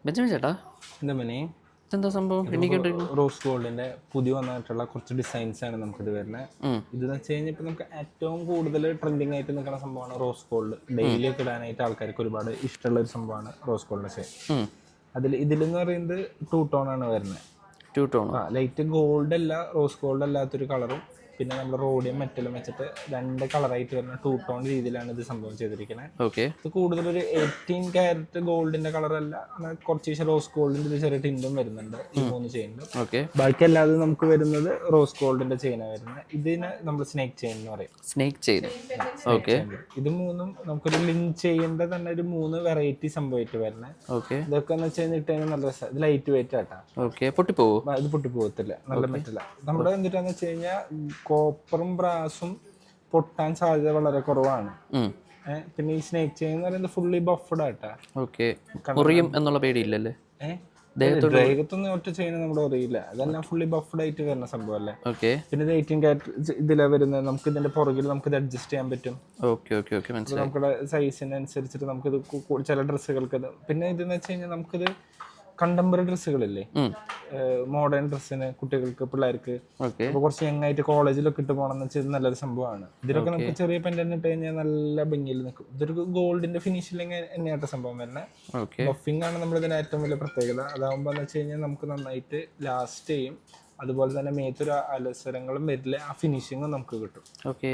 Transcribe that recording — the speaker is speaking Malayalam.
ബെഞ്ചമിൻ ചേട്ടാ, എന്താ മനെ ഇതെന്താ സംഭവം? എണ്ണിക്കൊണ്ടിരിക്കുന്നു. റോസ് ഗോൾഡിന്റെ പുതിയ വന്നിട്ടുള്ള കുറച്ച് ഡിസൈൻസ് ആണ് നമുക്കിത് വരുന്നത്. ഇതെന്ന് വെച്ച് കഴിഞ്ഞാൽ ഇപ്പൊ നമുക്ക് ഏറ്റവും കൂടുതൽ ട്രെൻഡിങ് ആയിട്ട് നിൽക്കുന്ന സംഭവമാണ് റോസ് ഗോൾഡ്. ഡെയിലി ഒക്കെ ഇടാനായിട്ട് ആൾക്കാർക്ക് ഒരുപാട് ഇഷ്ടമുള്ള ഒരു സംഭവമാണ് റോസ് ഗോൾഡിന്റെ ചെയിൻ. ഇതിലെന്ന് പറയുന്നത് 2 ടോൺ ആണ് വരുന്നത്. 2 ടോൺ. ലൈറ്റ് ഗോൾഡ് അല്ല, റോസ് ഗോൾഡ് അല്ലാത്തൊരു കളറും പിന്നെ നമ്മൾ റോഡിയം മെറ്റലും വെച്ചിട്ട് 2 കളറായിട്ട് വരുന്ന 2 ടോൺ രീതിയിലാണ് ഇത് സംഭവം ചെയ്തിരിക്കുന്നത്. ഓക്കെ. ഇത് കൂടുതലൊരു 18 ക്യാരറ്റ് ഗോൾഡിന്റെ കളറല്ല, കുറച്ച് റോസ് ഗോൾഡിന്റെ ചെറിയ ടിൻറ്റും വരുന്നുണ്ട് ഈ 3 ചെയിനിലും. ഓക്കെ. ബാക്കി അല്ലാതെ നമുക്ക് വരുന്നത് റോസ് ഗോൾഡിന്റെ ചെയിനാണ് വരുന്നത്. ഇതിന് നമ്മൾ സ്നേക്ക് ചെയിൻ എന്ന് പറയും. Snake chain. ഓക്കെ. ഇത് 3ഉം നമുക്കൊരു ലിങ്ക് ചെയിൻ്റെ തന്നെ ഒരു 3 വെറൈറ്റി സംഭവമായിട്ട് വരുന്നത്. ഓക്കെ. ഇതൊക്കെ എന്ന് വെച്ച് കഴിഞ്ഞിട്ട് നല്ല രസം. ഇത് ലൈറ്റ് വെയിറ്റ് ആട്ടാ. ഓക്കെ. പൊട്ടിപ്പോവോ? ഇത് പൊട്ടിപ്പോകത്തില്ല, നല്ല മെറ്റല. നമ്മുടെ എന്തിട്ടാന്ന് വെച്ച് കഴിഞ്ഞാൽ കോപ്പറും ബ്രാസും പൊട്ടാൻ സാധ്യത വളരെ കുറവാണ്. പിന്നെ ഈ സ്നേക്ക് ചെയിൻ എന്ന് പറയുന്നത് ഫുള്ളി ബഫ്ഡ് ആട്ടാ. ഓക്കെ. മുറിയും എന്നുള്ള പേടിയില്ലല്ലേ? ദേഹത്തൊന്നും ഒറ്റ ചെയിൻ നമ്മുടെ അറിയില്ല. അതെല്ലാം ഫുള്ളി ബഫ്ഡ് ആയിട്ട് വരുന്ന സംഭവം അല്ലേ. ഓക്കെ. പിന്നെ ഇത് 18 ക്യാരറ്റ് ഇതിലാ വരുന്നത്. നമുക്ക് ഇതിന്റെ പുറകിൽ നമുക്ക് ഇത് അഡ്ജസ്റ്റ് ചെയ്യാൻ പറ്റും. ഓക്കെ ഓക്കെ ഓക്കെ, മനസ്സിലായി. നമ്മുടെ സൈസിനനുസരിച്ചിട്ട് നമുക്കിത് ചില ഡ്രസ്സുകൾക്ക് ഇത്. പിന്നെ ഇതെന്ന് വെച്ച് കഴിഞ്ഞാൽ നമുക്കിത് കണ്ടംപററി ഡ്രസ്സുകളില്ലേ, മോഡേൺ ഡ്രസ്സിന് കുട്ടികൾക്ക് പിള്ളേർക്ക് ഇപ്പൊ കുറച്ച് യങ്ങായിട്ട് കോളേജിലൊക്കെ ഇട്ട് പോകണമെന്ന് വെച്ചാൽ നല്ലൊരു സംഭവമാണ്. ഇതിലൊക്കെ നമുക്ക് ചെറിയ പെൻഡന്റ് ഇട്ട് കഴിഞ്ഞാൽ നല്ല ഭംഗിയിൽ നിൽക്കും. ഇതൊരു ഗോൾഡിന്റെ ഫിനിഷിങ് തന്നെയായിട്ട് സംഭവം വരുന്നത്. ബഫിംഗ് ആണ് നമ്മുടെ ഇതിന് ഏറ്റവും വലിയ പ്രത്യേകത. അതാകുമ്പോ എന്ന് വെച്ച് കഴിഞ്ഞാൽ നമുക്ക് നന്നായിട്ട് ലാസ്റ്റ് ചെയ്യും. അതുപോലെ തന്നെ മേത്തൊരു അലസരങ്ങളും വരില്ല, ആ ഫിനിഷിങ്ങും നമുക്ക് കിട്ടും. ഓക്കെ.